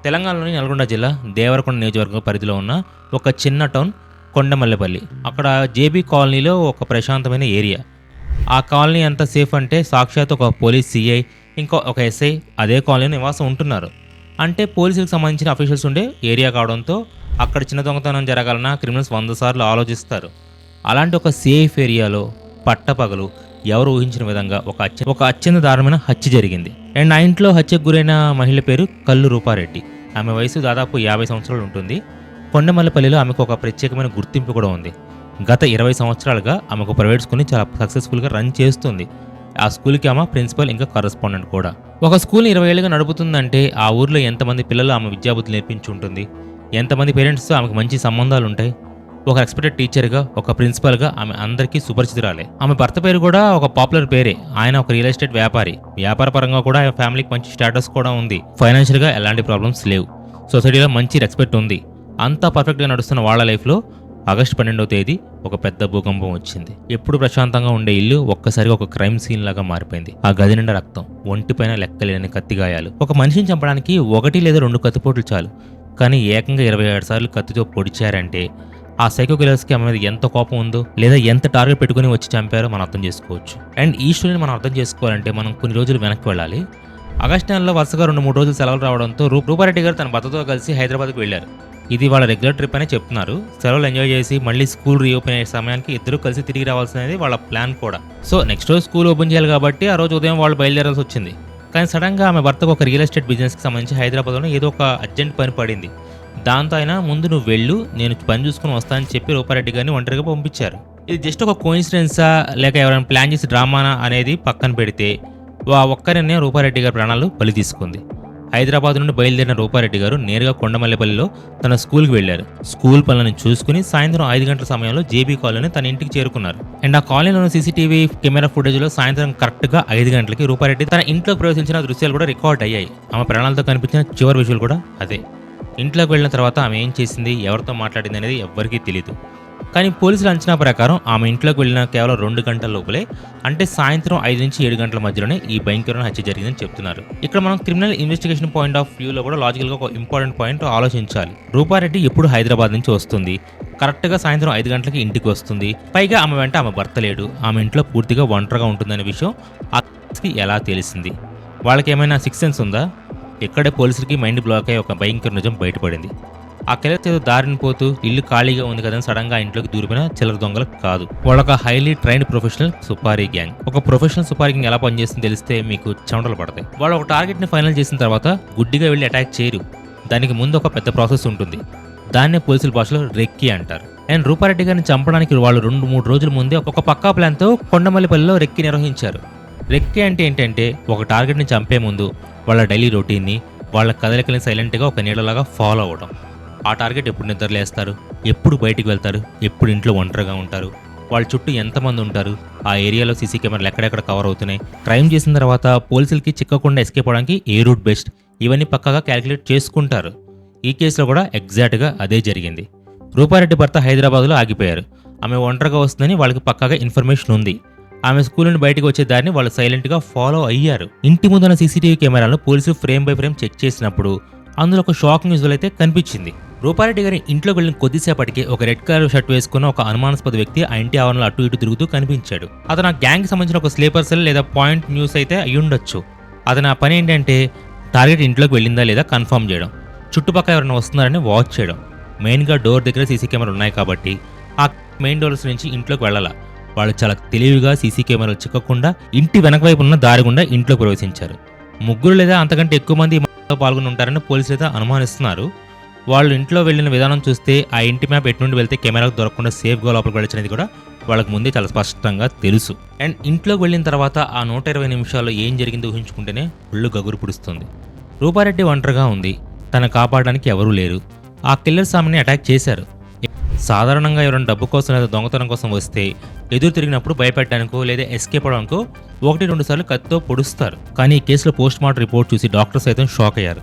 తెలంగాణలోని నల్గొండ జిల్లా దేవరకొండ నియోజకవర్గం పరిధిలో ఉన్న ఒక చిన్న టౌన్ కొండమల్లెపల్లి. అక్కడ జేబీ కాలనీలో ఒక ప్రశాంతమైన ఏరియా. ఆ కాలనీ ఎంత సేఫ్ అంటే సాక్షాత్ ఒక పోలీస్ సిఐ, ఇంకా ఒక ఎస్ఐ అదే కాలనీలో నివాసం ఉంటున్నారు. అంటే పోలీసులకు సంబంధించిన అఫీషియల్స్ ఉండే ఏరియా కావడంతో అక్కడ చిన్న దొంగతనం జరగాలన్నా క్రిమినల్స్ 100 సార్లు ఆలోచిస్తారు. అలాంటి ఒక సేఫ్ ఏరియాలో పట్టపగలు ఎవరు ఊహించిన విధంగా ఒక అత్యంత దారుణమైన హత్య జరిగింది. అండ్ ఆ ఇంట్లో హత్యకు గురైన మహిళ పేరు కల్లు రూపారెడ్డి. ఆమె వయసు దాదాపు 50 సంవత్సరాలు ఉంటుంది. కొండమల్లపల్లిలో ఆమెకు ఒక ప్రత్యేకమైన గుర్తింపు కూడా ఉంది. గత 20 సంవత్సరాలుగా ఆమెకు ప్రైవేట్ స్కూల్ని చాలా సక్సెస్ఫుల్గా రన్ చేస్తుంది. ఆ స్కూల్కి ఆమె ప్రిన్సిపల్ ఇంకా కరెస్పాండెంట్ కూడా. ఒక స్కూల్ని 20 ఏళ్ళుగా నడుపుతుందంటే ఆ ఊర్లో ఎంతమంది పిల్లలు ఆమె విద్యాబుద్ధులు నేర్పించి ఉంటుంది, ఎంతమంది పేరెంట్స్తో ఆమెకు మంచి సంబంధాలు ఉంటాయి. ఒక ఎక్స్పెక్టెడ్ టీచర్గా, ఒక ప్రిన్సిపల్గా ఆమె అందరికీ సుపరిచితురాలే. ఆమె భర్త పేరు కూడా ఒక పాపులర్ పేరే. ఆయన ఒక రియల్ ఎస్టేట్ వ్యాపారి. వ్యాపార పరంగా కూడా ఆయన ఫ్యామిలీకి మంచి స్టేటస్ కూడా ఉంది. ఫైనాన్షియల్గా ఎలాంటి ప్రాబ్లమ్స్ లేవు. సొసైటీలో మంచి రెస్పెక్ట్ ఉంది. అంతా పర్ఫెక్ట్గా నడుస్తున్న వాళ్ళ లైఫ్లో ఆగస్టు 12వ తేదీ ఒక పెద్ద భూకంపం వచ్చింది. ఎప్పుడు ప్రశాంతంగా ఉండే ఇల్లు ఒక్కసారిగా ఒక క్రైమ్ సీన్ లాగా మారిపోయింది. ఆ గది నిండా రక్తం, ఒంటిపైన లెక్కలేని కత్తిగాయాలు. ఒక మనిషిని చంపడానికి 1 లేదా 2 కత్తిపోట్లు చాలు, కానీ ఏకంగా 27 సార్లు కత్తితో పొడిచారంటే ఆ సైకో కిల్లర్స్కి ఆమె మీద ఎంత కోపం ఉందో, లేదా ఎంత టార్గెట్ పెట్టుకుని వచ్చి చంపారో మనం అర్థం చేసుకోవచ్చు. అండ్ ఈ స్టోరీని మనం అర్థం చేసుకోవాలంటే మనం కొన్ని రోజులు వెనక్కి వెళ్ళాలి. ఆగస్టు నెలలో వరుసగా 2-3 రోజులు సెలవులు రావడంతో రూపారెడ్డి గారు తన భర్తతో కలిసి హైదరాబాద్కి వెళ్లారు. ఇది వాళ్ళ రెగ్యులర్ ట్రిప్ అనే చెప్తున్నారు. సెలవులు ఎంజాయ్ చేసి మళ్ళీ స్కూల్ రీఓపెన్ అయ్యే సమయానికి ఇద్దరు కలిసి తిరిగి రావాల్సినది వాళ్ళ ప్లాన్ కూడా. సో నెక్స్ట్ రోజు స్కూల్ ఓపెన్ చేయాలి కాబట్టి ఆ రోజు ఉదయం వాళ్ళు బయలుదేరాల్సి వచ్చింది. కానీ సడన్గా ఆమె భర్తకు ఒక రియల్ ఎస్టేట్ బిజినెస్కి సంబంధించి హైదరాబాద్లో ఏదో ఒక అర్జెంట్ పని పడింది. దాంతో ఆయన ముందు నువ్వు వెళ్ళు, నేను పని చూసుకుని వస్తానని చెప్పి రూపారెడ్డి గారిని ఒంటరిగా పంపించారు. ఇది జస్ట్ ఒక కోయిన్సిడెన్సా లేక ఎవరైనా ప్లాన్ చేసి డ్రామానా అనేది పక్కన పెడితే ఒక్కరినే రూపారెడ్డి గారి ప్రాణాలు బలి తీసుకుంది. హైదరాబాద్ నుండి బయలుదేరిన రూపారెడ్డి గారు నేరుగా కొండమల్లెపల్లిలో తన స్కూల్కి వెళ్లారు. స్కూల్ పనులను చూసుకుని సాయంత్రం 5 గంటల సమయంలో జేబీ కాలనీ తన ఇంటికి చేరుకున్నారు. అండ్ ఆ కాలనీలోని సీసీటీవీ కెమెరా ఫుటేజ్లో సాయంత్రం కరెక్ట్గా 5 గంటలకి రూపారెడ్డి తన ఇంట్లో ప్రవేశించిన దృశ్యాలు కూడా రికార్డ్ అయ్యాయి. ఆమె ప్రాణాలతో కనిపించిన చివరి విజువల్ కూడా అదే. ఇంట్లోకి వెళ్ళిన తర్వాత ఆమె ఏం చేసింది, ఎవరితో మాట్లాడింది అనేది ఎవ్వరికీ తెలియదు. కానీ పోలీసుల అంచనా ప్రకారం ఆమె ఇంట్లోకి వెళ్ళిన కేవలం 2 గంటల లోపలే, అంటే సాయంత్రం 5 నుంచి 7 గంటల మధ్యలోనే ఈ భయంకరమైన హత్య జరిగిందని చెప్తున్నారు. ఇక్కడ మనం క్రిమినల్ ఇన్వెస్టిగేషన్ పాయింట్ ఆఫ్ వ్యూలో కూడా లాజికల్గా ఒక ఇంపార్టెంట్ పాయింట్ ఆలోచించాలి. రూపారెడ్డి ఎప్పుడు హైదరాబాద్ నుంచి వస్తుంది, కరెక్ట్గా సాయంత్రం 5 గంటలకి ఇంటికి వస్తుంది. పైగా ఆమె వెంట ఆమె భర్త లేడు, ఆమె ఇంట్లో పూర్తిగా ఒంటరిగా ఉంటుందనే విషయం ఆ ఎలా తెలిసింది? వాళ్ళకి ఏమైనా సిక్స్ సెన్స్ ఉందా? ఇక్కడే పోలీసులకి మైండ్ బ్లాక్ అయ్యి ఒక భయంకర నిజం బయటపడింది. ఆ కిల్లర్స్ ఏదో దారిని పోతూ ఇల్లు ఖాళీగా ఉంది కదా సడన్గా ఇంట్లోకి దూరిపోయిన చిల్లర దొంగలు కాదు. వాళ్ళొక highly trained professional supari gang. ఒక ప్రొఫెషనల్ సుపారీ గ్యాంగ్ ఎలా పనిచేస్తుందో తెలిస్తే మీకు చెమటలు పడతాయి. వాళ్ళు ఒక టార్గెట్ని ఫైనల్ చేసిన తర్వాత గుడ్డిగా వెళ్ళి అటాక్ చేయరు. దానికి ముందు ఒక పెద్ద ప్రాసెస్ ఉంటుంది. దాన్నే పోలీసుల భాషలో రెక్కీ అంటారు. అండ్ రూపారెడ్డి గారిని చంపడానికి వాళ్ళు 2-3 రోజుల ముందే ఒక పక్కా ప్లాన్తో కొండమల్లిపల్లిలో రెక్కీ నిర్వహించారు. రెక్కీ అంటే ఏంటంటే ఒక టార్గెట్ని చంపే ముందు వాళ్ళ డైలీ రొటీన్ని, వాళ్ళ కదలికల్ని సైలెంట్గా ఒక నీడలాగా ఫాలో అవ్వడం. ఆ టార్గెట్ ఎప్పుడు నిద్రలేస్తారు, ఎప్పుడు బయటికి వెళ్తారు, ఎప్పుడు ఇంట్లో ఒంటరిగా ఉంటారు, వాళ్ళ చుట్టూ ఎంతమంది ఉంటారు, ఆ ఏరియాలో సీసీ కెమెరాలు ఎక్కడెక్కడ కవర్ అవుతున్నాయి, క్రైమ్ చేసిన తర్వాత పోలీసులకి చిక్కకుండా ఎస్కేప్ అవడానికి ఏ రూట్ బెస్ట్, ఇవన్నీ పక్కాగా క్యాలిక్యులేట్ చేసుకుంటారు. ఈ కేసులో కూడా ఎగ్జాక్ట్గా అదే జరిగింది. రూపారెడ్డి భర్త హైదరాబాద్లో ఆగిపోయారు. ఆమె ఒంటరిగా వస్తుందని వాళ్ళకి పక్కాగా ఇన్ఫర్మేషన్ ఉంది. ఆమె స్కూల్ నుండి బయటకు వచ్చే దారిని వాళ్ళు సైలెంట్గా ఫాలో అయ్యారు. ఇంటి ముందున్న సీసీటీవీ కెమెరాలను పోలీసులు ఫ్రేమ్ బై ఫ్రేమ్ చెక్ చేసినప్పుడు అందులో ఒక షాకింగ్ విజువల్ అయితే కనిపించింది. రూపారెడ్డి గారి ఇంట్లోకి వెళ్ళిన కొద్దిసేపటికి ఒక రెడ్ కలర్ షర్ట్ వేసుకున్న ఒక అనుమానాస్పద వ్యక్తి ఆ ఇంటి ఆవరణలో అటు ఇటు తిరుగుతూ కనిపించాడు. అతను ఆ గ్యాంగ్కి సంబంధించిన ఒక స్లీపర్ సెల్ లేదా పాయింట్ న్యూస్ అయితే అయ్యుండొచ్చు. అతని ఆ పని ఏంటంటే టార్గెట్ ఇంట్లోకి వెళ్ళిందా లేదా కన్ఫర్మ్ చేయడం, చుట్టుపక్కల ఎవరైనా వస్తున్నారని వాచ్ చేయడం. మెయిన్గా డోర్ దగ్గర సీసీ కెమెరాలు ఉన్నాయి కాబట్టి ఆ మెయిన్ డోర్స్ నుంచి ఇంట్లోకి వెళ్ళాలా. వాళ్ళు చాలా తెలివిగా సీసీ కెమెరాలు చిక్కకుండా ఇంటి వెనక వైపు ఉన్న దారి గుండా ఇంట్లో ప్రవేశించారు. 3 లేదా అంతకంటే ఎక్కువ మంది పాల్గొని ఉంటారని పోలీసులు అయితే అనుమానిస్తున్నారు. వాళ్ళు ఇంట్లో వెళ్ళిన విధానం చూస్తే ఆ ఇంటి మ్యాప్ ఎటు నుండి వెళ్తే కెమెరాకు దొరకకుండా సేఫ్గా లోపలికి వెళ్ళినది కూడా వాళ్ళకి ముందే చాలా స్పష్టంగా తెలుసు. అండ్ ఇంట్లోకి వెళ్ళిన తర్వాత ఆ 120 నిమిషాల్లో ఏం జరిగిందో ఊహించుకుంటేనే ఒళ్ళు గగురు పుడుస్తుంది. రూపారెడ్డి ఒంటరిగా ఉంది, తను కాపాడడానికి ఎవరూ లేరు. ఆ కిల్లర్స్ ఆమెని అటాక్ చేశారు. సాధారణంగా ఎవరైనా డబ్బు కోసం లేదా దొంగతనం కోసం వస్తే ఎదురు తిరిగినప్పుడు భయపెట్టడానికో లేదా ఎస్కేప్ అవడానికో 1-2 సార్లు కత్తితో పొడుస్తారు. కానీ ఈ కేసులో పోస్ట్ మార్టం రిపోర్ట్ చూసి డాక్టర్స్ సైతం షాక్ అయ్యారు.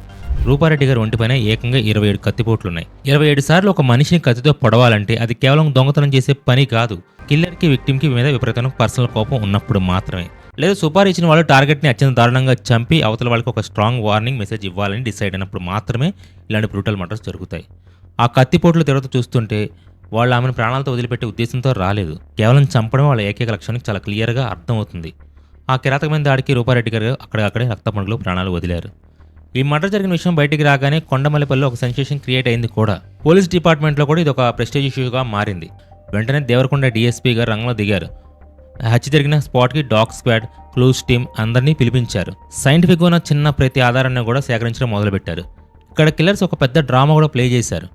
రూపారెడ్డి గారి ఒంటిపైన ఏకంగా 27 కత్తిపోట్లున్నాయి. 27 సార్లు ఒక మనిషిని కత్తితో పొడవాలంటే అది కేవలం దొంగతనం చేసే పని కాదు. కిల్లర్కి విక్టిమ్కి మీద విపరీతమైన పర్సనల్ కోపం ఉన్నప్పుడు మాత్రమే. లేదా సుపారీ ఇచ్చిన వాళ్ళు టార్గెట్ని అత్యంత దారుణంగా చంపి అవతల వాళ్ళకి ఒక స్ట్రాంగ్ వార్నింగ్ మెసేజ్ ఇవ్వాలని డిసైడ్ అయినప్పుడు మాత్రమే ఇలాంటి బ్రూటల్ మర్డర్స్ జరుగుతాయి. ఆ కత్తిపోట్లు తిరుగుతూ చూస్తుంటే వాళ్ళు ఆమెను ప్రాణాలతో వదిలిపెట్టే ఉద్దేశంతో రాలేదు. కేవలం చంపడమే వాళ్ళ ఏకైక లక్ష్యానికి చాలా క్లియర్గా అర్థమవుతుంది. ఆ కిరాతకమైన దాడికి రూపారెడ్డి గారు అక్కడే రక్తమడుగులో ప్రాణాలు వదిలారు. ఈ మర్డర్ జరిగిన విషయం బయటికి రాగానే కొండమల్లిపల్లిలో ఒక సెన్సేషన్ క్రియేట్ అయింది కూడా. పోలీస్ డిపార్ట్మెంట్లో కూడా ఇది ఒక ప్రెస్టేజ్ ఇష్యూగా మారింది. వెంటనే దేవరకొండ డీఎస్పీ గారు రంగంలో దిగారు. హత్య జరిగిన స్పాట్కి డాగ్ స్క్వాడ్, క్లూస్ టీమ్ అందరినీ పిలిపించారు. సైంటిఫిక్గా ఉన్న చిన్న ప్రతి ఆధారాన్ని కూడా సేకరించడం మొదలుపెట్టారు. ఇక్కడ కిల్లర్స్ ఒక పెద్ద డ్రామా కూడా ప్లే చేశారు.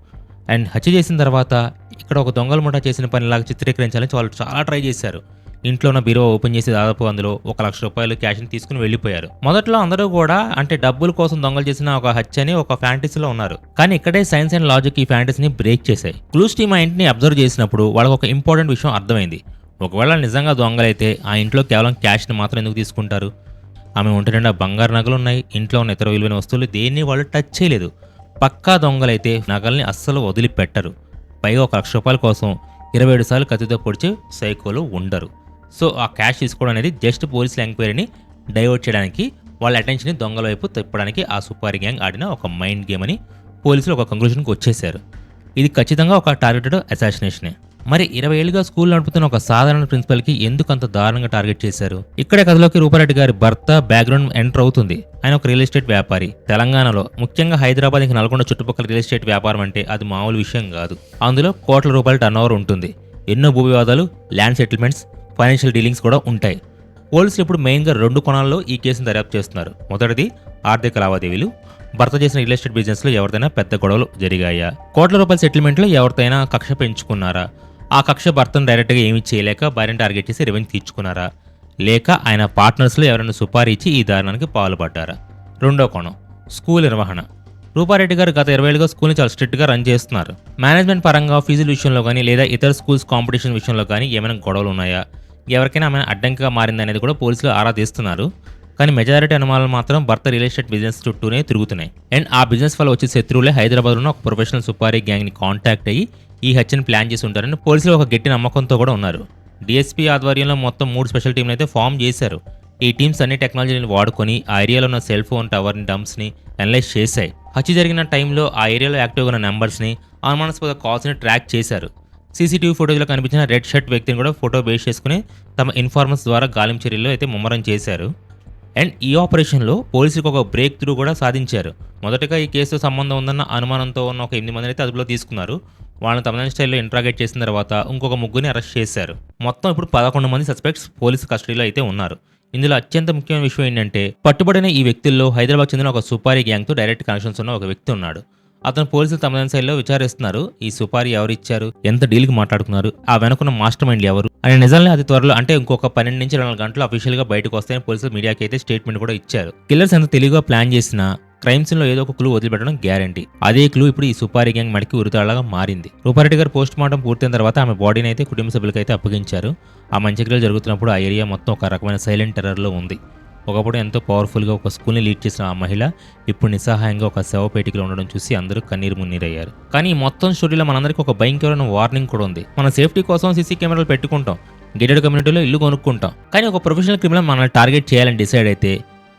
అండ్ హత్య చేసిన తర్వాత ఇక్కడ ఒక దొంగల ముఠా చేసిన పనిలాగా చిత్రీకరించాలని వాళ్ళు చాలా ట్రై చేశారు. ఇంట్లో ఉన్న బీరువా ఓపెన్ చేసి దాదాపు అందులో ₹1,00,000 క్యాష్ని తీసుకుని వెళ్ళిపోయారు. మొదట్లో అందరూ కూడా అంటే డబ్బుల కోసం దొంగలు చేసిన ఒక హత్యని ఒక ఫ్యాంటసీలో ఉన్నారు. కానీ ఇక్కడే సైన్స్ అండ్ లాజిక్ ఈ ఫ్యాంటసీని బ్రేక్ చేశాయి. క్లూస్ టీమ్ ఆ ఇంటిని అబ్జర్వ్ చేసినప్పుడు వాళ్ళకి ఒక ఇంపార్టెంట్ విషయం అర్థమైంది. ఒకవేళ నిజంగా దొంగలైతే ఆ ఇంట్లో కేవలం క్యాష్ని మాత్రం ఎందుకు తీసుకుంటారు? ఆమె ఒంటి నిండా బంగారు నగలు ఉన్నాయి. ఇంట్లో ఉన్న ఇతర విలువైన వస్తువులు దేన్ని వాళ్ళు టచ్ చేయలేదు. పక్కా దొంగలైతే నగల్ని అస్సలు వదిలిపెట్టరు. పైగా ₹1,00,000 కోసం 27 సార్లు కత్తితో పొడిచే సైకోలు ఉండరు. సో ఆ క్యాష్ తీసుకోవడం అనేది జస్ట్ పోలీసుల ఎంక్వైరీని డైవర్ట్ చేయడానికి, వాళ్ళ అటెన్షన్ని దొంగల వైపు తిప్పడానికి ఆ సుపారీ గ్యాంగ్ ఆడిన ఒక మైండ్ గేమ్ అని పోలీసులు ఒక కంక్లూషన్కి వచ్చేశారు. ఇది ఖచ్చితంగా ఒక టార్గెటెడ్ అసాసినేషనే. మరి 20 ఏళ్లుగా స్కూల్ నడుపుతున్న ఒక సాధారణ ప్రిన్సిపల్కి ఎందుకు అంత దారుణంగా టార్గెట్ చేశారు? ఇక్కడే కథలోకి రూపారెడ్డి గారి భర్త బ్యాక్గ్రౌండ్ ఎంటర్ అవుతుంది. ఆయన ఒక రియల్ ఎస్టేట్ వ్యాపారి. తెలంగాణలో ముఖ్యంగా హైదరాబాద్ ఇంకా నల్గొండ చుట్టుపక్కల రియల్ ఎస్టేట్ వ్యాపారం అంటే అది మామూలు విషయం కాదు. అందులో కోట్ల రూపాయల టర్నోవర్ ఉంటుంది. ఎన్నో భూ వివాదాలు, ల్యాండ్ సెటిల్మెంట్స్, ఫైనాన్షియల్ డీలింగ్స్ కూడా ఉంటాయి. పోలీసులు ఇప్పుడు మెయిన్గా 2 కోణాల్లో ఈ కేసును దర్యాప్తు చేస్తున్నారు. మొదటిది ఆర్థిక లావాదేవీలు. భర్త చేసిన రియల్ ఎస్టేట్ బిజినెస్లో ఎవరిదైనా పెద్ద గొడవలు జరిగాయా? కోట్ల రూపాయల సెటిల్మెంట్లో ఎవరితైనా కక్ష పెంచుకున్నారా? ఆ కక్ష భర్తను డైరెక్ట్గా ఏమీ చేయలేక భార్యను టార్గెట్ చేసి రివెంజ్ తీర్చుకున్నారా? లేక ఆయన పార్ట్నర్స్లో ఎవరైనా సుపారీ ఇచ్చి ఈ దారుణానికి పాల్పడ్డారా? రెండో కోణం స్కూల్ నిర్వహణ. రూపారెడ్డి గారు గత 20 ఏళ్ళుగా స్కూల్ని చాలా స్ట్రిక్ట్గా రన్ చేస్తున్నారు. మేనేజ్మెంట్ పరంగా ఫీజుల విషయంలో కానీ లేదా ఇతర స్కూల్స్ కాంపిటీషన్ విషయంలో కానీ ఏమైనా గొడవలు ఉన్నాయా? ఎవరికైనా ఆమె అడ్డంకిగా మారిందనేది కూడా పోలీసులు ఆరా తీస్తున్నారు. కానీ మెజారిటీ అనుమానాలు మాత్రం భర్త రియల్ ఎస్టేట్ బిజినెస్ చుట్టూనే తిరుగుతున్నాయి. అండ్ ఆ బిజినెస్ వల్ల వచ్చే శత్రువులే హైదరాబాద్లో ఉన్న ఒక ప్రొఫెషనల్ సుపారీ గ్యాంగ్ని కాంటాక్ట్ అయ్యి ఈ హత్యను ప్లాన్ చేసి ఉంటారని పోలీసులు ఒక గట్టి నమ్మకంతో కూడా ఉన్నారు. డీఎస్పీ ఆధ్వర్యంలో మొత్తం 3 స్పెషల్ టీంలు అయితే ఫామ్ చేశారు. ఈ టీమ్స్ అన్ని టెక్నాలజీని వాడుకొని ఆ ఏరియాలో ఉన్న సెల్ ఫోన్ టవర్ని, డంప్స్ని అనలైజ్ చేశాయి. హత్య జరిగిన టైంలో ఆ ఏరియాలో యాక్టివ్గా ఉన్న నెంబర్స్ని, అనుమానాస్పద కాల్స్ని ట్రాక్ చేశారు. సీసీటీవీ ఫోటోలో కనిపించిన రెడ్ షర్ట్ వ్యక్తిని కూడా ఫోటో బేస్ చేసుకుని తమ ఇన్ఫార్మర్స్ ద్వారా గాలింపు చర్యల్లో అయితే ముమ్మరం చేశారు. అండ్ ఈ ఆపరేషన్లో పోలీసులకు ఒక బ్రేక్ త్రూ కూడా సాధించారు. మొదటగా ఈ కేసుతో సంబంధం ఉందన్న అనుమానంతో ఉన్న ఒక 8 మందిని అయితే అదుపులో తీసుకున్నారు. వాళ్ళని తమిళనాడు స్టైల్లో ఇంట్రాగేట్ చేసిన తర్వాత ఇంకొక 3 అరెస్ట్ చేశారు. మొత్తం ఇప్పుడు 11 మంది సస్పెక్ట్స్ పోలీసు కస్టడీలో అయితే ఉన్నారు. ఇందులో అత్యంత ముఖ్యమైన విషయం ఏంటంటే పట్టుబడిన ఈ వ్యక్తుల్లో హైదరాబాద్ చెందిన ఒక సుపారీ గ్యాంగ్తో డైరెక్ట్ కనెక్షన్స్ ఉన్న ఒక వ్యక్తి ఉన్నాడు. అతను పోలీసులు తమిళనాడు స్టైల్లో విచారిస్తున్నారు. ఈ సుపారీ ఎవరు ఇచ్చారు, ఎంత డీల్కి మాట్లాడుకున్నారు, ఆ వెనుకున్న మాస్టర్ మైండ్లు ఎవరు అనే నిజాలని అతి త్వరలో అంటే ఇంకొక 12 నుంచి 24 గంటలు అఫీషియల్గా బయటకు వస్తాయని పోలీసులు మీడియాకి అయితే స్టేట్మెంట్ కూడా ఇచ్చారు. కిల్లర్స్ ఎంత తెలివిగా ప్లాన్ చేసినా క్రైమ్ సీన్లో ఏదో ఒక క్లూ వదిలిపెట్టడం గ్యారంటీ. అదే క్లూ ఇప్పుడు ఈ సుపారీ గ్యాంగ్ మడికి ఉరితాళ్లాగా మారింది. రూపారెడ్డి గారు పోస్ట్ మార్టం పూర్తయిన తర్వాత ఆమె బాడీని అయితే కుటుంబ సభ్యులకి అయితే అప్పగించారు. ఆ మంచక్రియలు జరుగుతున్నప్పుడు ఆ ఏరియా మొత్తం ఒక రకమైన సైలెంట్ టెర్రర్లో ఉంది. ఒకప్పుడు ఎంతో పవర్ఫుల్గా ఒక స్కూల్ని లీడ్ చేసిన ఆ మహిళ ఇప్పుడు నిస్సహాయంగా ఒక శవపేటికలో ఉండడం చూసి అందరూ కన్నీరు మున్నీరయ్యారు. కానీ ఈ మొత్తం స్టోరీలో మనందరికీ ఒక భయంకరమైన వార్నింగ్ కూడా ఉంది. మన సేఫ్టీ కోసం సీసీ కెమెరాలు పెట్టుకుంటాం, గేటెడ్ కమ్యూనిటీలో ఇల్లు కొనుక్కుంటాం. కానీ ఒక ప్రొఫెషనల్ క్రిమినల్ మనల్ని టార్గెట్ చేయాలని డిసైడ్ అయితే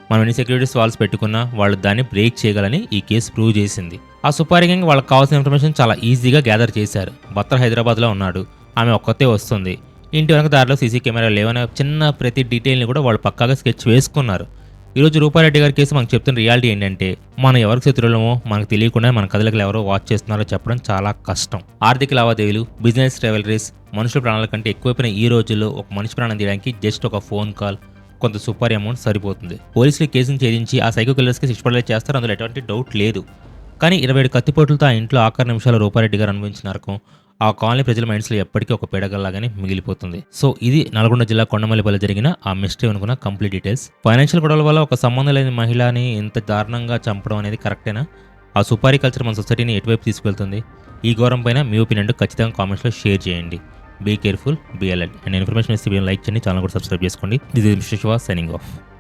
మనం ఎన్ని సెక్యూరిటీస్ వాల్స్ పెట్టుకున్నా వాళ్ళు దాన్ని బ్రేక్ చేయగలని ఈ కేసు ప్రూవ్ చేసింది. ఆ సుపారీ గ్యాంగ్ వాళ్ళకి కావాల్సిన ఇన్ఫర్మేషన్ చాలా ఈజీగా గ్యాదర్ చేశారు. భర్త హైదరాబాద్లో ఉన్నాడు, ఆమె ఒక్కతే వస్తుంది, ఇంటి వెనక దారిలో సీసీ కెమెరాలు లేవనే చిన్న ప్రతి డీటెయిల్ని కూడా వాళ్ళు పక్కాగా స్కెచ్ వేసుకున్నారు. ఈరోజు రూపారెడ్డి గారి కేసు మనకు చెప్తున్న రియాలిటీ ఏంటంటే మనం ఎవరికి శత్రువులమో మనకు తెలియకుండా మన కథలకు ఎవరో వాచ్ చేస్తున్నారో చెప్పడం చాలా కష్టం. ఆర్థిక లావాదేవీలు, బిజినెస్ ట్రావెలరీస్, మనుషుల ప్రాణాల కంటే ఎక్కువైపోయిన ఈ రోజుల్లో ఒక మనిషి ప్రాణం తీయడానికి జస్ట్ ఒక ఫోన్ కాల్, కొంత సుపారీ అమౌంట్ సరిపోతుంది. పోలీసులు కేసును ఛేదించి ఆ సైకో కిల్లర్స్కి శిక్ష పడేలా చేస్తారు, అందులో ఎటువంటి డౌట్ లేదు. కానీ 27 కత్తిపోట్లతో ఆ ఇంట్లో ఆఖరి నిమిషాలు రూపారెడ్డి గారు అనుభవించిన నరకం ఆ కాలనీ ప్రజల మైండ్స్లో ఎప్పటికీ ఒక పేడగల్లాగానే మిగిలిపోతుంది. సో ఇది నల్గొండ జిల్లా కొండమల్లిపల్లి జరిగిన ఆ మిస్టరీ అనుకున్న కంప్లీట్ డీటెయిల్స్. ఫైనాన్షియల్ గొడవల వల్ల ఒక సంబంధం లేని మహిళని ఇంత దారుణంగా చంపడం అనేది కరెక్టేనా? ఆ సుపారీ కల్చర్ మన సొసైటీని ఎటువైపు తీసుకెళ్తుంది? ఈ ఘోరం పైన మీ ఒపీనియన్ ఖచ్చితంగా కామెంట్స్లో షేర్ చేయండి. Be careful, be alert. And information ఇస్తే లైక్ చేయండి, ఛానల్ కూడా సబ్స్క్రైబ్ చేసుకోండి. This is mister Shiva signing of.